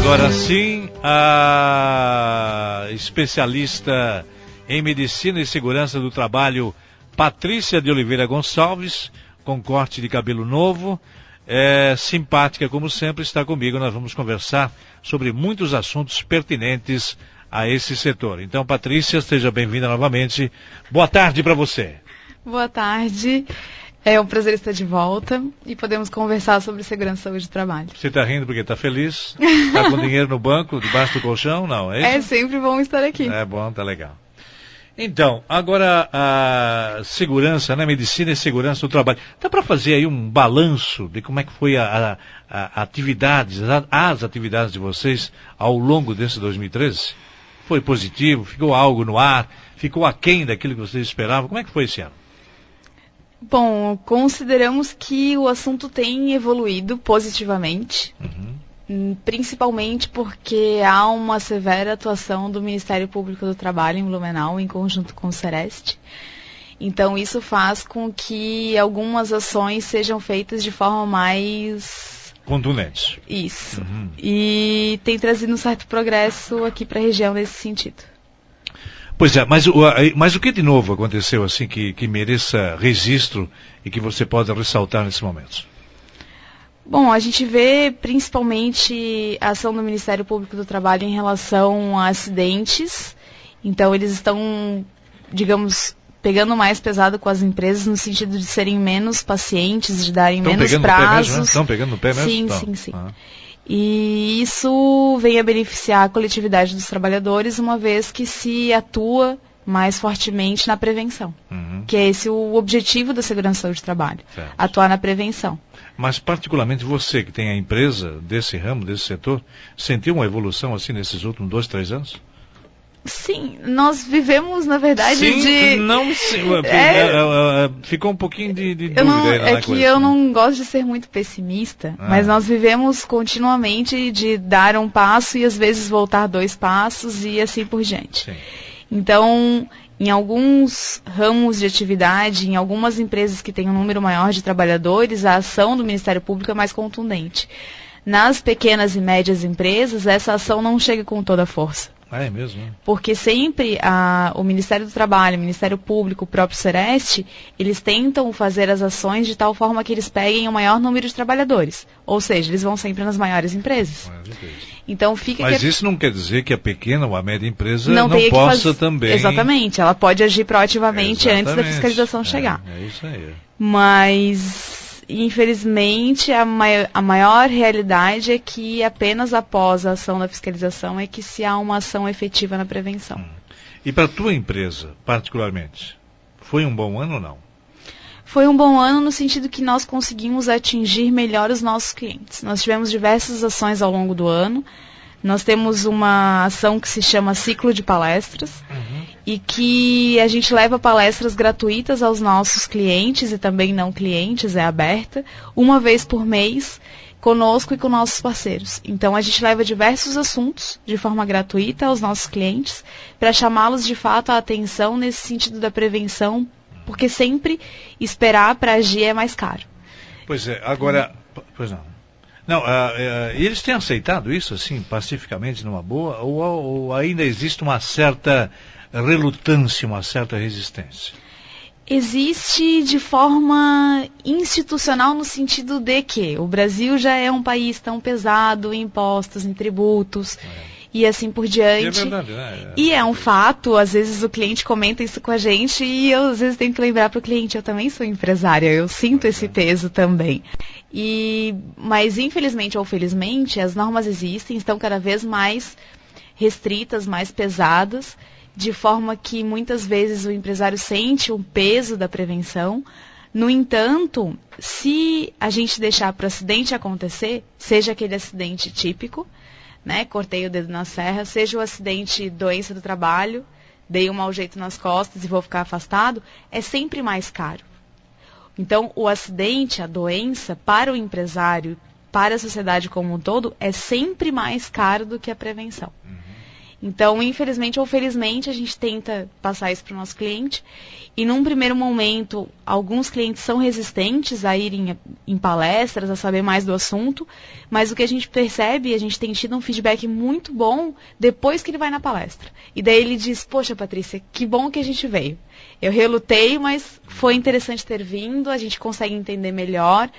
Agora sim, a especialista em medicina e segurança do trabalho, Patrícia de Oliveira Gonçalves, com corte de cabelo novo, simpática como sempre, está comigo. Nós vamos conversar sobre muitos assuntos pertinentes a esse setor. Então, Patrícia, seja bem-vinda novamente. Boa tarde para você. Boa tarde. É um prazer estar de volta e podemos conversar sobre segurança e saúde do trabalho. Você está rindo porque está feliz? Está com dinheiro no banco, debaixo do colchão? Não, é isso? É sempre bom estar aqui. É bom, tá legal. Então, agora a segurança, né? Medicina e segurança do trabalho. Dá para fazer aí um balanço de como é que foi as atividades de vocês ao longo desse 2013? Foi positivo? Ficou algo no ar? Ficou aquém daquilo que vocês esperavam? Como é que foi esse ano? Bom, consideramos que o assunto tem evoluído positivamente, principalmente porque há uma severa atuação do Ministério Público do Trabalho em Blumenau, em conjunto com o Sereste. Então, isso faz com que algumas ações sejam feitas de forma mais contundente. Isso. E tem trazido um certo progresso aqui para a região nesse sentido. Pois é, mas o que de novo aconteceu assim que mereça registro e que você pode ressaltar nesse momento? Bom, a gente vê principalmente a ação do Ministério Público do Trabalho em relação a acidentes. Então, eles estão, digamos, pegando mais pesado com as empresas no sentido de serem menos pacientes, de darem menos prazos. Estão pegando no pé mesmo? Sim. E isso vem a beneficiar a coletividade dos trabalhadores, uma vez que se atua mais fortemente na prevenção. Que é esse o objetivo da segurança e saúde do trabalho, certo. Atuar na prevenção. Mas particularmente você que tem a empresa desse ramo, desse setor, sentiu uma evolução assim nesses últimos 2, 3 anos? Sim, nós vivemos, na verdade, ficou um pouquinho de dúvida aí na coisa. Eu não gosto de ser muito pessimista, mas nós vivemos continuamente de dar um passo e às vezes voltar 2 passos e assim por diante. Sim. Então, em alguns ramos de atividade, em algumas empresas que têm um número maior de trabalhadores, a ação do Ministério Público é mais contundente. Nas pequenas e médias empresas, essa ação não chega com toda a força. É mesmo? Porque sempre o Ministério do Trabalho, o Ministério Público, o próprio Sereste, eles tentam fazer as ações de tal forma que eles peguem o maior número de trabalhadores. Ou seja, eles vão sempre nas maiores empresas. Então fica. Mas isso não quer dizer que a pequena ou a média empresa não possa também. Exatamente, ela pode agir proativamente antes da fiscalização chegar. É isso aí. Mas, infelizmente, a maior realidade é que apenas após a ação da fiscalização é que se há uma ação efetiva na prevenção. E para a tua empresa, particularmente, foi um bom ano ou não? Foi um bom ano no sentido que nós conseguimos atingir melhor os nossos clientes. Nós tivemos diversas ações ao longo do ano. Nós temos uma ação que se chama Ciclo de Palestras e que a gente leva palestras gratuitas aos nossos clientes e também não clientes, é aberta, uma vez por mês, conosco e com nossos parceiros. Então, a gente leva diversos assuntos de forma gratuita aos nossos clientes para chamá-los de fato a atenção nesse sentido da prevenção, porque sempre esperar para agir é mais caro. Pois é, agora... Pois não. Não, eles têm aceitado isso, assim, pacificamente, numa boa, ou ainda existe uma certa relutância, uma certa resistência? Existe de forma institucional no sentido de que o Brasil já é um país tão pesado em impostos, em tributos, e assim por diante. E é verdade, né? E é um fato, às vezes o cliente comenta isso com a gente e eu às vezes tenho que lembrar para o cliente, eu também sou empresária, eu sinto esse peso também. Mas infelizmente ou felizmente as normas existem, estão cada vez mais restritas, mais pesadas, de forma que muitas vezes o empresário sente o peso da prevenção. No entanto, se a gente deixar para o acidente acontecer, seja aquele acidente típico, né, cortei o dedo na serra, seja o acidente doença do trabalho, dei um mau jeito nas costas e vou ficar afastado, é sempre mais caro. Então, o acidente, a doença, para o empresário, para a sociedade como um todo, é sempre mais caro do que a prevenção. Então, infelizmente ou felizmente, a gente tenta passar isso para o nosso cliente. E num primeiro momento, alguns clientes são resistentes a irem em palestras, a saber mais do assunto. Mas o que a gente percebe, a gente tem tido um feedback muito bom depois que ele vai na palestra. E daí ele diz, poxa, Patrícia, que bom que a gente veio. Eu relutei, mas foi interessante ter vindo, a gente consegue entender melhor.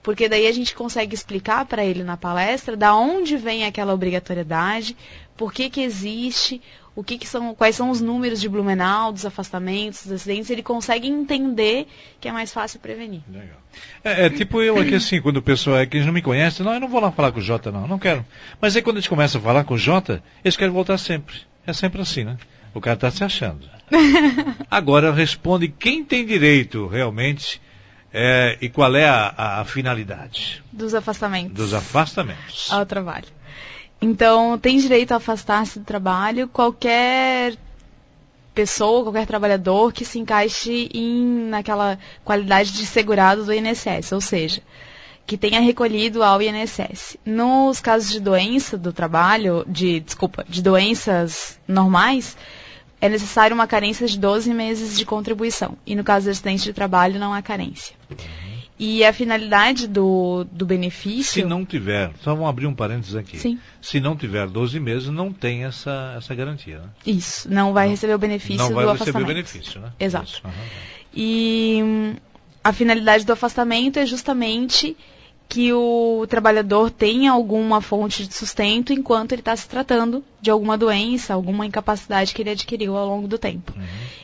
Porque daí a gente consegue explicar para ele na palestra da onde vem aquela obrigatoriedade, por que existe, quais são os números de Blumenau, dos afastamentos, dos acidentes, ele consegue entender que é mais fácil prevenir. Legal. Tipo eu aqui assim, quando o pessoal que não me conhece, não, eu não vou lá falar com o Jota, não quero. Mas aí quando a gente começa a falar com o Jota, eles querem voltar sempre. É sempre assim, né? O cara está se achando. Agora responde quem tem direito realmente. E qual é a finalidade? Dos afastamentos. Dos afastamentos. Ao trabalho. Então, tem direito a afastar-se do trabalho qualquer pessoa, qualquer trabalhador que se encaixe naquela qualidade de segurado do INSS, ou seja, que tenha recolhido ao INSS. Nos casos de doença do trabalho, de doenças normais, é necessário uma carência de 12 meses de contribuição. E no caso de acidente de trabalho, não há carência. E a finalidade do benefício... Se não tiver, só vamos abrir um parênteses aqui. Sim. Se não tiver 12 meses, não tem essa garantia, né? Isso, não vai receber o benefício do afastamento. Não vai receber o benefício, né? Exato. E a finalidade do afastamento é justamente que o trabalhador tenha alguma fonte de sustento enquanto ele está se tratando de alguma doença, alguma incapacidade que ele adquiriu ao longo do tempo.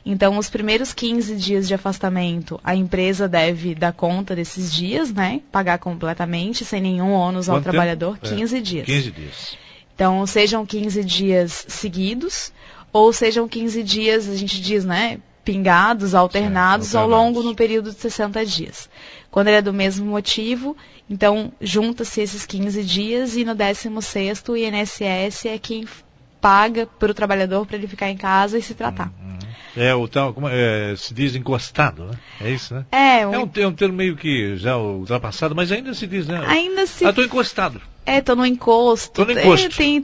Então, os primeiros 15 dias de afastamento, a empresa deve dar conta desses dias, né? Pagar completamente, sem nenhum ônus ao trabalhador, 15 dias. 15 dias. Então, sejam 15 dias seguidos, ou sejam 15 dias, a gente diz, né? Pingados, alternados ao longo no período de 60 dias. Quando ele é do mesmo motivo, então junta-se esses 15 dias e no 16º o INSS é quem paga para o trabalhador para ele ficar em casa e se tratar. O tal, se diz encostado, né? É isso, né? É um termo meio que já ultrapassado, mas ainda se diz, né? Ainda se... estou encostado. Tô no encosto.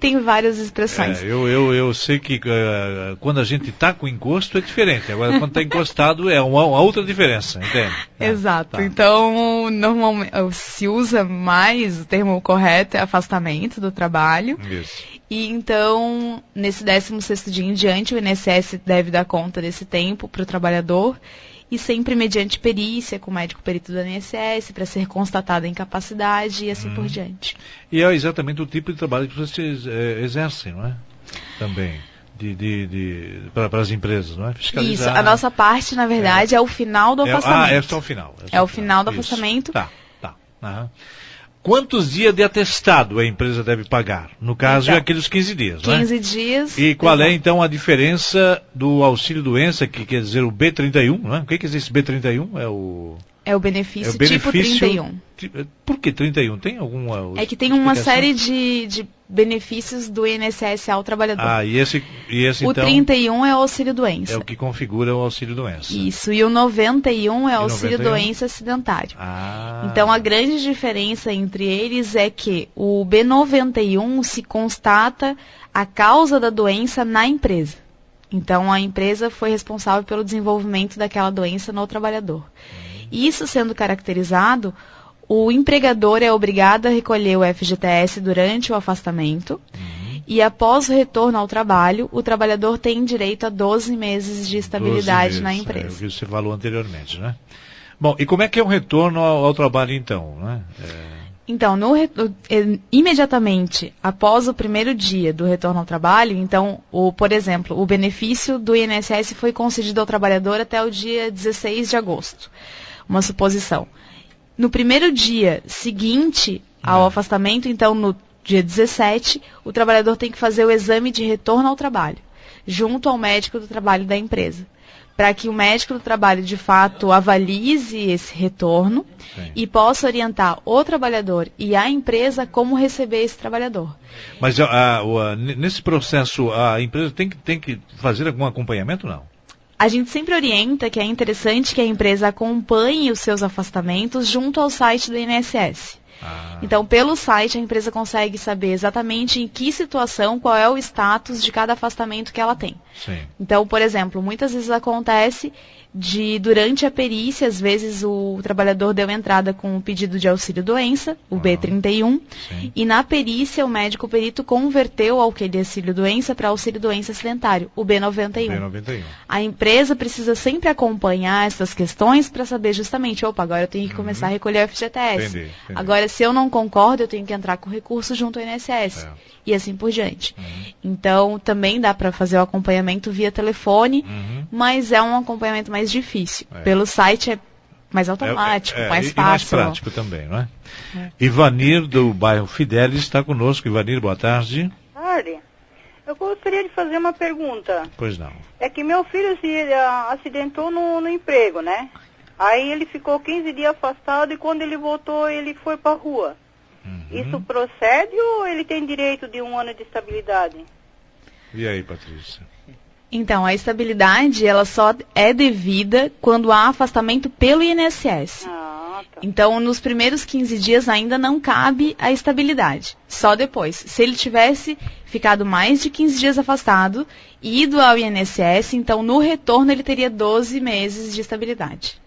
Tem várias expressões. Eu sei que quando a gente está com encosto é diferente. Agora, quando está encostado é uma outra diferença, entende? Exato. Tá. Então, normalmente se usa mais, o termo correto é afastamento do trabalho. Isso. E então, nesse 16º dia em diante, o INSS deve dar conta desse tempo para o trabalhador. E sempre mediante perícia, com o médico perito do INSS, para ser constatada a incapacidade e assim por diante. E é exatamente o tipo de trabalho que vocês exercem, não é? Também, para as empresas, não é? Fiscalizar. Isso, a nossa parte, na verdade, é o final do afastamento. É só o final. É o final do afastamento. Tá. Quantos dias de atestado a empresa deve pagar? No caso, é aqueles 15 dias, né? 15 dias. E qual é, então, a diferença do auxílio-doença, que quer dizer o B31, não é? O que é esse B31? É o benefício tipo 31. Por que 31? Tem alguma... É que tem uma série de benefícios do INSS ao trabalhador. E esse o então... 31 é o auxílio-doença. É o que configura o auxílio-doença. Isso, e o 91 é o auxílio-doença acidentário. Então, a grande diferença entre eles é que o B91 se constata a causa da doença na empresa. Então, a empresa foi responsável pelo desenvolvimento daquela doença no trabalhador. Isso sendo caracterizado, o empregador é obrigado a recolher o FGTS durante o afastamento e após o retorno ao trabalho, o trabalhador tem direito a 12 meses de estabilidade na empresa. É o que você falou anteriormente, né? Bom, e como é que é o retorno ao trabalho então, né? Então, imediatamente após o primeiro dia do retorno ao trabalho, então, por exemplo, o benefício do INSS foi concedido ao trabalhador até o dia 16 de agosto. Uma suposição. No primeiro dia seguinte ao afastamento, então no dia 17, o trabalhador tem que fazer o exame de retorno ao trabalho, junto ao médico do trabalho da empresa, para que o médico do trabalho, de fato, avalize esse retorno e possa orientar o trabalhador e a empresa como receber esse trabalhador. Mas nesse processo, a empresa tem que fazer algum acompanhamento, não? A gente sempre orienta que é interessante que a empresa acompanhe os seus afastamentos junto ao site do INSS. Então, pelo site, a empresa consegue saber exatamente em que situação, qual é o status de cada afastamento que ela tem. Sim. Então, por exemplo, muitas vezes acontece durante a perícia, às vezes o trabalhador deu entrada com o pedido de auxílio-doença, o B31, e na perícia o médico perito converteu aquele auxílio-doença para auxílio-doença acidentário, o B91. A empresa precisa sempre acompanhar essas questões para saber justamente, agora eu tenho que começar a recolher o FGTS. Entendi. Agora, se eu não concordo, eu tenho que entrar com recurso junto ao INSS. E assim por diante. Então, também dá para fazer o acompanhamento via telefone, mas é um acompanhamento mais difícil. Pelo site é mais automático, mais fácil. E mais prático também, não é? Ivanir, do bairro Fidelis, está conosco. Ivanir, boa tarde. Boa tarde. Eu gostaria de fazer uma pergunta. Pois não. É que meu filho se acidentou no emprego, né? Aí ele ficou 15 dias afastado e quando ele voltou, ele foi para a rua. Isso procede ou ele tem direito de 1 ano de estabilidade? E aí, Patrícia? Então, a estabilidade, ela só é devida quando há afastamento pelo INSS. Tá. Então, nos primeiros 15 dias ainda não cabe a estabilidade. Só depois. Se ele tivesse ficado mais de 15 dias afastado e ido ao INSS, então no retorno ele teria 12 meses de estabilidade.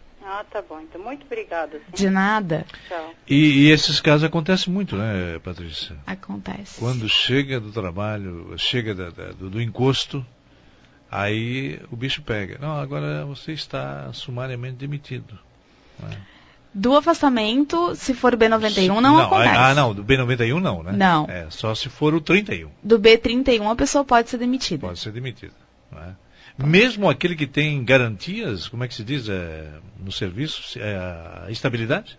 Tá bom. Então, muito obrigada. De nada. Tchau. E esses casos acontecem muito, né, Patrícia? Acontece. Quando chega do trabalho, chega do encosto, aí o bicho pega. Não, agora você está sumariamente demitido. Não é? Do afastamento, se for o B91, não acontece. Não, do B91 não, né? Não. Só se for o 31. Do B31 a pessoa pode ser demitida. Pode ser demitida. Não é? Mesmo aquele que tem garantias, como é que se diz, no serviço, a estabilidade?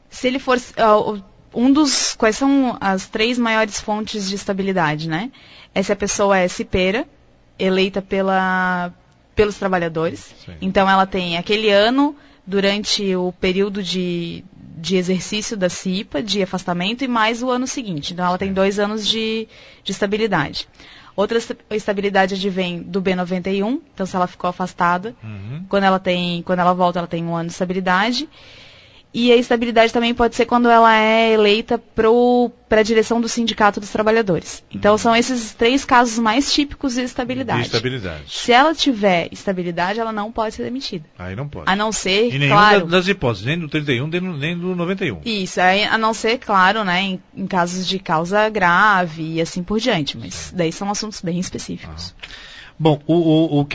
Se ele for quais são as 3 maiores fontes de estabilidade, né? É se a pessoa é cipeira, eleita pelos trabalhadores. Sim. Então ela tem aquele ano durante o período de exercício da CIPA, de afastamento, e mais o ano seguinte. Então ela tem 2 anos de estabilidade. Outra estabilidade advém do B91, então se ela ficou afastada, quando ela volta ela tem 1 ano de estabilidade. E a estabilidade também pode ser quando ela é eleita para a direção do Sindicato dos Trabalhadores. Então são esses 3 casos mais típicos de estabilidade. Se ela tiver estabilidade, ela não pode ser demitida. Aí não pode. A não ser, e nenhuma claro, das hipóteses, nem do 31, nem do 91. Isso, a não ser, claro, né, em casos de causa grave e assim por diante. Mas daí são assuntos bem específicos. Bom, como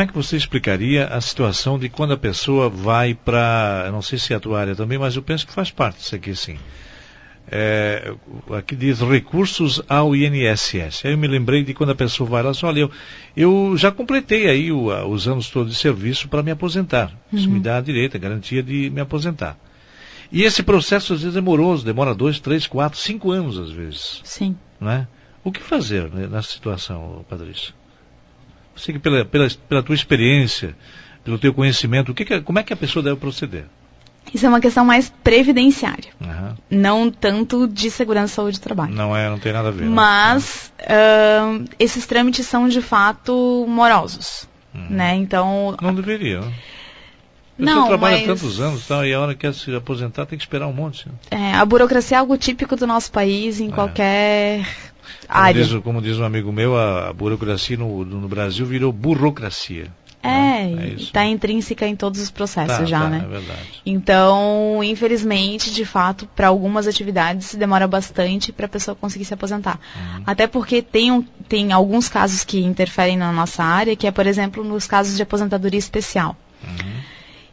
é que você explicaria a situação de quando a pessoa vai para, não sei se é a tua área também, mas eu penso que faz parte disso aqui, sim. Aqui diz recursos ao INSS. Aí eu me lembrei de quando a pessoa vai lá, olha, eu já completei aí os anos todos de serviço para me aposentar. Isso me dá a direito, a garantia de me aposentar. E esse processo às vezes é moroso, demora 2, 3, 4, 5 anos às vezes. Sim. Não é? O que fazer, né, nessa situação, Patrícia? Você que pela tua experiência, pelo teu conhecimento, como é que a pessoa deve proceder? Isso é uma questão mais previdenciária, não tanto de segurança e saúde do trabalho. Não tem nada a ver. Mas esses trâmites são de fato morosos, né? Então não deveria. A pessoa trabalha tantos anos, e a hora que quer se aposentar tem que esperar um monte. A burocracia é algo típico do nosso país em qualquer área. Como diz um amigo meu, a burocracia no Brasil virou burocracia. Está intrínseca em todos os processos né? É verdade. Então, infelizmente, de fato, para algumas atividades demora bastante para a pessoa conseguir se aposentar. Até porque tem alguns casos que interferem na nossa área, que é, por exemplo, nos casos de aposentadoria especial.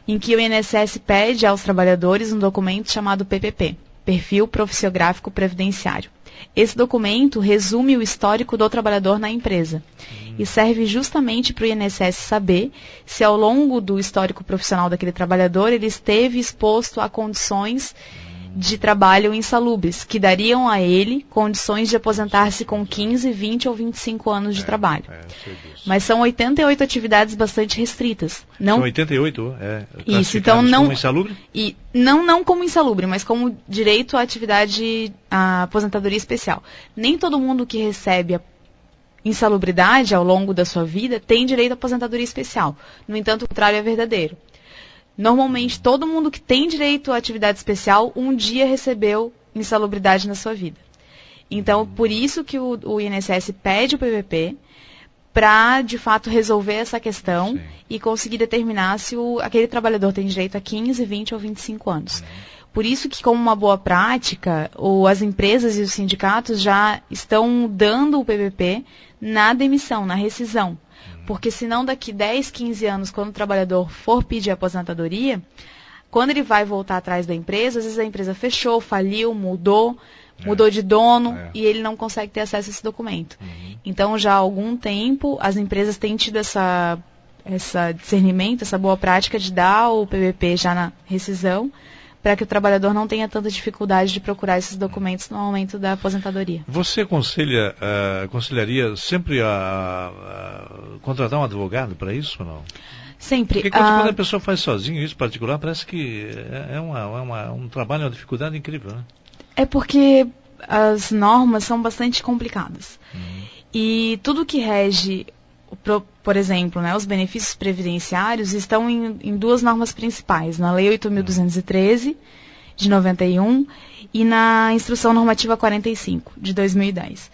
Em que o INSS pede aos trabalhadores um documento chamado PPP, Perfil Profissiográfico Previdenciário. Esse documento resume o histórico do trabalhador na empresa e serve justamente para o INSS saber se ao longo do histórico profissional daquele trabalhador ele esteve exposto a condições de trabalho insalubres, que dariam a ele condições de aposentar-se com 15, 20 ou 25 anos de trabalho. Mas são 88 atividades bastante restritas. São 88? Isso, então não como insalubre? E não como insalubre, mas como direito à atividade, à aposentadoria especial. Nem todo mundo que recebe a insalubridade ao longo da sua vida tem direito à aposentadoria especial. No entanto, o contrário é verdadeiro. Normalmente, todo mundo que tem direito à atividade especial, um dia recebeu insalubridade na sua vida. Então, por isso que o INSS pede o PVP, para, de fato, resolver essa questão e conseguir determinar se aquele trabalhador tem direito a 15, 20 ou 25 anos. Por isso que, como uma boa prática, as empresas e os sindicatos já estão dando o PVP na demissão, na rescisão. Porque senão daqui 10, 15 anos, quando o trabalhador for pedir aposentadoria, quando ele vai voltar atrás da empresa, às vezes a empresa fechou, faliu, mudou de dono e ele não consegue ter acesso a esse documento. Então, já há algum tempo, as empresas têm tido essa discernimento, essa boa prática de dar o PVP já na rescisão, para que o trabalhador não tenha tanta dificuldade de procurar esses documentos no momento da aposentadoria. Você aconselharia sempre a contratar um advogado para isso ou não? Sempre. Porque quando a pessoa faz sozinho isso particular, parece que um trabalho, uma dificuldade incrível, né? É porque as normas são bastante complicadas. E tudo que rege, por exemplo, os benefícios previdenciários estão em duas normas principais, na Lei 8.213, de 91, e na Instrução Normativa 45, de 2010.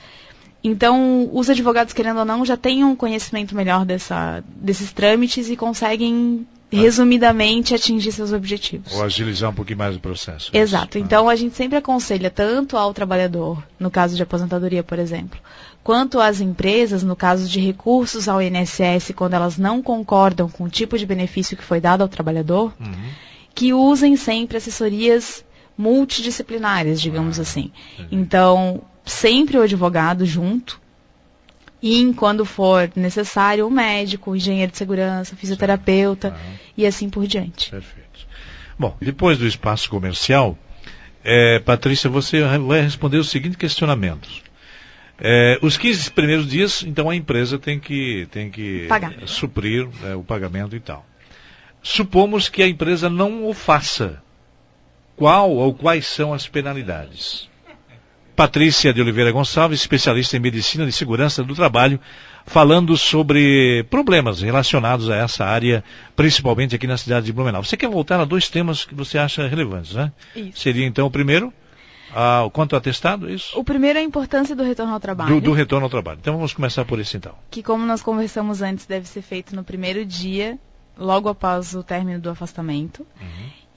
Então, os advogados, querendo ou não, já têm um conhecimento melhor desses trâmites e conseguem, resumidamente, atingir seus objetivos. Ou agilizar um pouquinho mais o processo. Exato. Então, a gente sempre aconselha tanto ao trabalhador, no caso de aposentadoria, por exemplo, quanto às empresas, no caso de recursos ao INSS, quando elas não concordam com o tipo de benefício que foi dado ao trabalhador, que usem sempre assessorias multidisciplinares, digamos assim. Então, sempre o advogado junto, e quando for necessário, o médico, o engenheiro de segurança, o fisioterapeuta e assim por diante. Perfeito. Bom, depois do espaço comercial, Patrícia, você vai responder o seguinte questionamento. Os 15 primeiros dias, então a empresa tem que suprir o pagamento e tal. Supomos que a empresa não o faça. Qual ou quais são as penalidades? Patrícia de Oliveira Gonçalves, especialista em medicina de segurança do trabalho, falando sobre problemas relacionados a essa área, principalmente aqui na cidade de Blumenau. Você quer voltar a dois temas que você acha relevantes, né? Isso. Seria então o primeiro, quanto ao atestado, isso? O primeiro é a importância do retorno ao trabalho. Do retorno ao trabalho. Então vamos começar por esse então. Que, como nós conversamos antes, deve ser feito no primeiro dia, logo após o término do afastamento.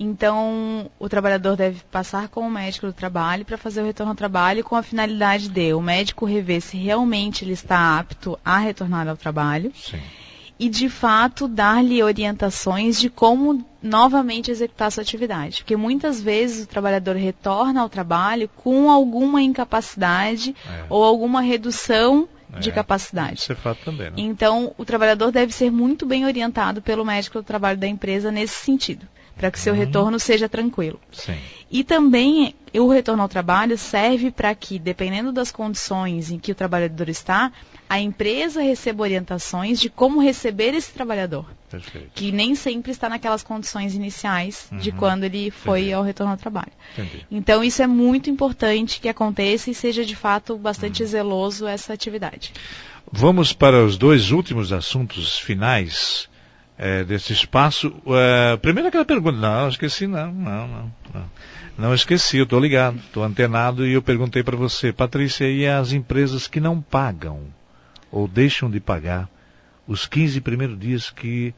Então, o trabalhador deve passar com o médico do trabalho para fazer o retorno ao trabalho com a finalidade de o médico rever se realmente ele está apto a retornar ao trabalho. Sim. E, de fato, dar-lhe orientações de como novamente executar sua atividade. Porque muitas vezes o trabalhador retorna ao trabalho com alguma incapacidade ou alguma redução de capacidade. Isso é fato também, né? Então, o trabalhador deve ser muito bem orientado pelo médico do trabalho da empresa nesse sentido, para que seu retorno seja tranquilo. Sim. E também o retorno ao trabalho serve para que, dependendo das condições em que o trabalhador está, a empresa receba orientações de como receber esse trabalhador. Perfeito. Que nem sempre está naquelas condições iniciais de quando ele foi ao retorno ao trabalho. Entendi. Então, isso é muito importante que aconteça e seja, de fato, bastante zeloso essa atividade. Vamos para os dois últimos assuntos finais desse espaço. Primeiro aquela pergunta. Não, esqueci, não esqueci, eu estou ligado, estou antenado e eu perguntei para você, Patrícia, e as empresas que não pagam ou deixam de pagar os 15 primeiros dias que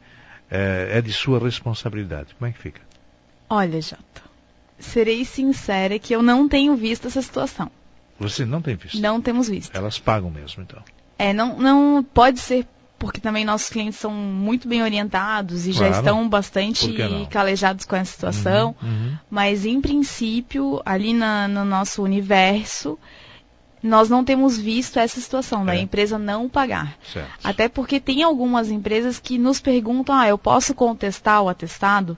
é de sua responsabilidade, como é que fica? Olha, Jota, serei sincera que eu não tenho visto essa situação. Você não tem visto? Não temos visto. Elas pagam mesmo, então? Não pode ser, porque também nossos clientes são muito bem orientados e já estão bastante calejados com essa situação, mas em princípio, ali no nosso universo, nós não temos visto essa situação da empresa não pagar. Certo. Até porque tem algumas empresas que nos perguntam, eu posso contestar o atestado?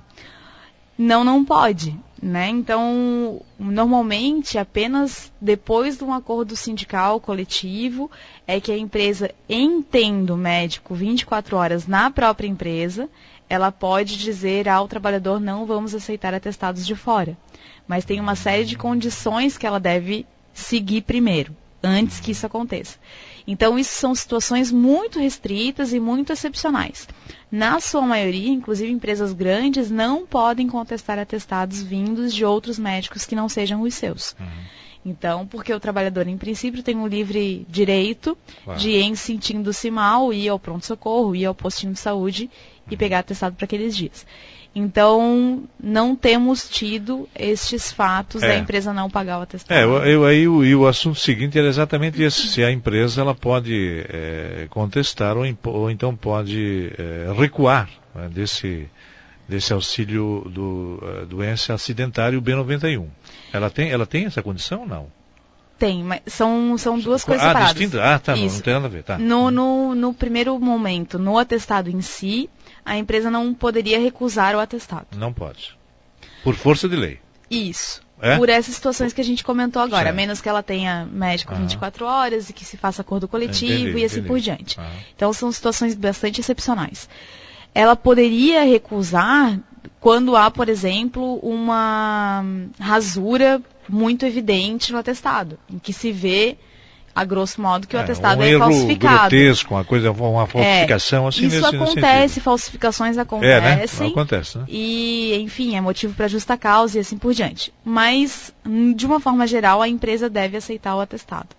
Não pode, né? Então, normalmente, apenas depois de um acordo sindical coletivo, é que a empresa, entendo o médico 24 horas na própria empresa, ela pode dizer ao trabalhador, não vamos aceitar atestados de fora. Mas tem uma série de condições que ela deve seguir primeiro, antes que isso aconteça. Então, isso são situações muito restritas e muito excepcionais. Na sua maioria, inclusive empresas grandes, não podem contestar atestados vindos de outros médicos que não sejam os seus. Então, porque o trabalhador, em princípio, tem um livre direito de, em sentindo-se mal, ir ao pronto-socorro, ir ao postinho de saúde e pegar atestado para aqueles dias. Então, não temos tido estes fatos da empresa não pagar o atestado. Aí o assunto seguinte era exatamente esse, se a empresa ela pode contestar ou então pode recuar, né, desse auxílio do doença acidentária, o B91. Ela tem essa condição ou não? Tem, mas são duas coisas separadas. Distintas? Tá, não tem nada a ver. Tá. No primeiro momento, no atestado em si, a empresa não poderia recusar o atestado. Não pode. Por força de lei. Isso. Por essas situações que a gente comentou agora. Certo. A menos que ela tenha médico 24 horas e que se faça acordo coletivo e assim por diante. Então, são situações bastante excepcionais. Ela poderia recusar quando há, por exemplo, uma rasura muito evidente no atestado, em que se vê, a grosso modo, que o atestado é falsificado. Grotesco, uma falsificação assim. Isso acontece, falsificações acontecem. Né? Acontece, né? E, enfim, é motivo para justa causa e assim por diante. Mas, de uma forma geral, a empresa deve aceitar o atestado.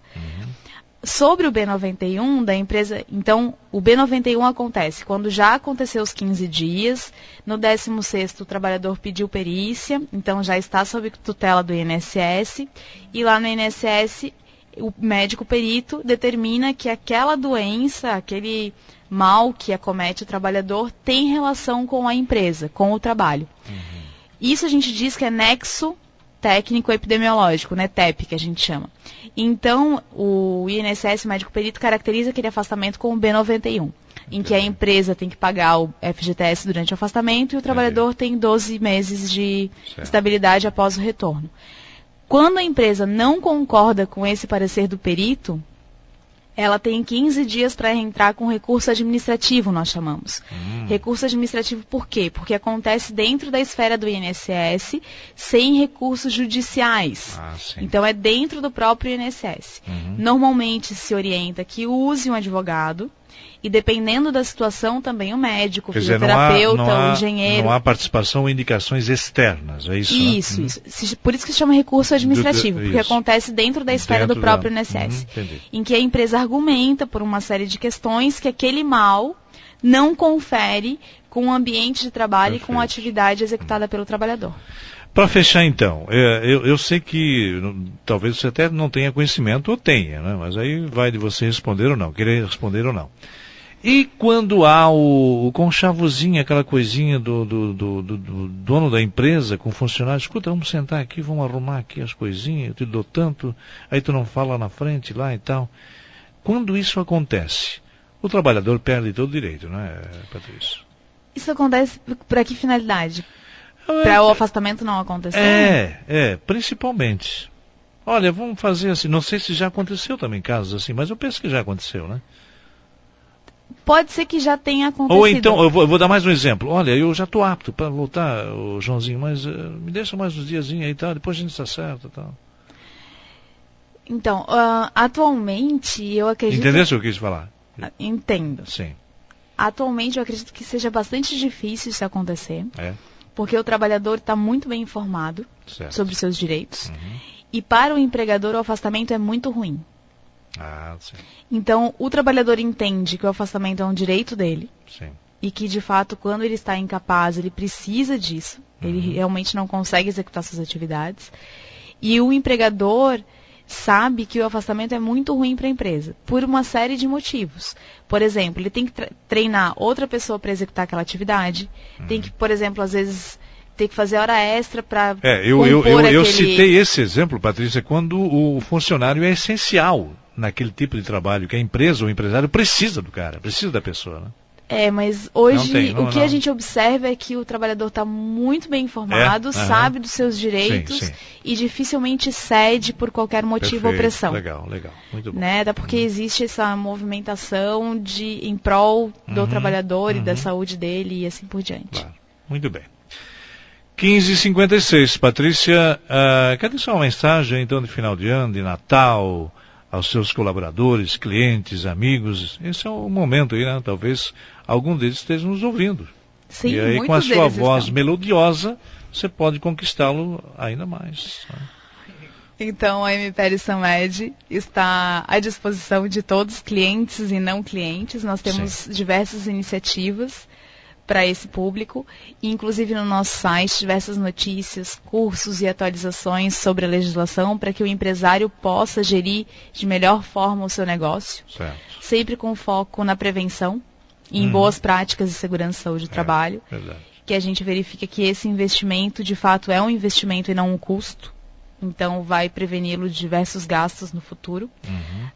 Sobre o B91 da empresa, então, o B91 acontece quando já aconteceu os 15 dias, no 16º o trabalhador pediu perícia, então já está sob tutela do INSS, e lá no INSS o médico perito determina que aquela doença, aquele mal que acomete o trabalhador tem relação com a empresa, com o trabalho. Isso a gente diz que é nexo técnico epidemiológico, né, TEP, que a gente chama. Então, o INSS, o médico perito, caracteriza aquele afastamento com o B91, em que a empresa tem que pagar o FGTS durante o afastamento e o trabalhador tem 12 meses de estabilidade após o retorno. Quando a empresa não concorda com esse parecer do perito, ela tem 15 dias para entrar com recurso administrativo, nós chamamos. Recurso administrativo por quê? Porque acontece dentro da esfera do INSS, sem recursos judiciais. Então, é dentro do próprio INSS. Normalmente, se orienta que use um advogado, e dependendo da situação, também o médico, o fisioterapeuta, o engenheiro. Não há participação ou indicações externas, é isso? Isso, né? isso. Por isso que se chama recurso administrativo, porque acontece dentro da esfera do próprio INSS. Em que a empresa argumenta, por uma série de questões, que aquele mal não confere com o ambiente de trabalho e com a atividade executada pelo trabalhador. Para fechar, então, eu sei que talvez você até não tenha conhecimento, ou tenha, né? Mas aí vai de você responder ou não, querer responder ou não. E quando há o conchavozinho, aquela coisinha do dono da empresa com o funcionário, escuta, vamos sentar aqui, vamos arrumar aqui as coisinhas, eu te dou tanto, aí tu não fala na frente lá e tal. Quando isso acontece, o trabalhador perde todo o direito, não é, Patrícia? Isso acontece para que finalidade? Para o afastamento não acontecer? Principalmente. Olha, vamos fazer assim, não sei se já aconteceu também casos assim, mas eu penso que já aconteceu, né? Pode ser que já tenha acontecido. Ou então, eu vou dar mais um exemplo. Olha, eu já estou apto para voltar, Joãozinho, mas me deixa mais uns diazinhos aí e tal, depois a gente está certo e tal. Então, atualmente, eu acredito... Entendeu o que eu quis falar? Entendo. Sim. Atualmente, eu acredito que seja bastante difícil isso acontecer. Porque o trabalhador está muito bem informado sobre os seus direitos. E para o empregador, o afastamento é muito ruim. Sim. Então, o trabalhador entende que o afastamento é um direito dele. Sim. E que, de fato, quando ele está incapaz, ele precisa disso. Ele realmente não consegue executar suas atividades. E o empregador sabe que o afastamento é muito ruim para a empresa, por uma série de motivos. Por exemplo, ele tem que treinar outra pessoa para executar aquela atividade. Tem que, por exemplo, às vezes... ter que fazer hora extra para eu citei esse exemplo, Patrícia, quando o funcionário é essencial naquele tipo de trabalho, que a empresa ou o empresário precisa do cara, precisa da pessoa, né? Mas hoje o que a gente observa é que o trabalhador está muito bem informado, sabe dos seus direitos e dificilmente cede por qualquer motivo ou pressão. Legal, muito bom. Né? Até porque existe essa movimentação em prol do trabalhador e da saúde dele e assim por diante. Claro. Muito bem. 15h56, Patrícia, cadê sua mensagem então de final de ano, de Natal, aos seus colaboradores, clientes, amigos. Esse é o momento aí, né? Talvez algum deles esteja nos ouvindo. Sim, e aí, com a sua voz melodiosa, você pode conquistá-lo ainda mais. Então, a MPL Samed está à disposição de todos, clientes e não clientes. Nós temos diversas iniciativas para esse público, e inclusive no nosso site, diversas notícias, cursos e atualizações sobre a legislação para que o empresário possa gerir de melhor forma o seu negócio, sempre com foco na prevenção e em boas práticas de segurança e saúde do trabalho, que a gente verifica que esse investimento, de fato, é um investimento e não um custo, então vai preveni-lo de diversos gastos no futuro.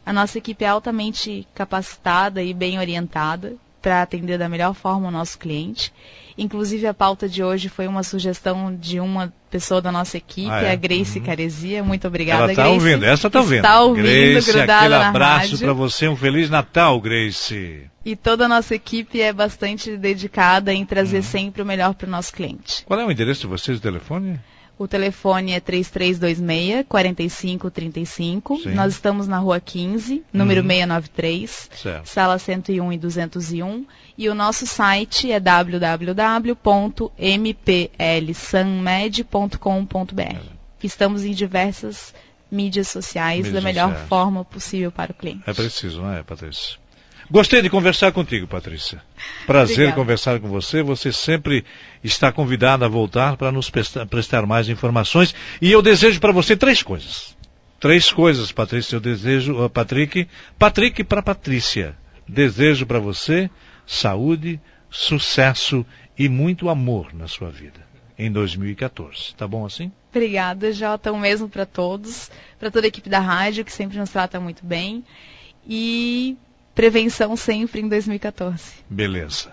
A nossa equipe é altamente capacitada e bem orientada para atender da melhor forma o nosso cliente. Inclusive, a pauta de hoje foi uma sugestão de uma pessoa da nossa equipe, a Grace Caresia. Muito obrigada, Grace. Ela está ouvindo, essa está ouvindo. Está ouvindo, Grace, grudada aquele na abraço rádio. para você, um Feliz Natal, Grace. E toda a nossa equipe é bastante dedicada em trazer sempre o melhor para o nosso cliente. Qual é o endereço de vocês, o telefone? O telefone é 3326-4535. Nós estamos na Rua 15, número 693, sala 101 e 201. E o nosso site é www.mplsanmed.com.br. Estamos em diversas mídias sociais da melhor forma possível para o cliente. É preciso, não é, Patrícia? Gostei de conversar contigo, Patrícia. Prazer conversar com você. Você sempre está convidada a voltar para nos prestar mais informações. E eu desejo para você 3 coisas. 3 coisas, Patrícia. Eu desejo, Patrick para Patrícia. Desejo para você saúde, sucesso e muito amor na sua vida em 2014. Tá bom assim? Obrigada, Jota. O mesmo para todos. Para toda a equipe da rádio, que sempre nos trata muito bem. E prevenção sempre em 2014. Beleza.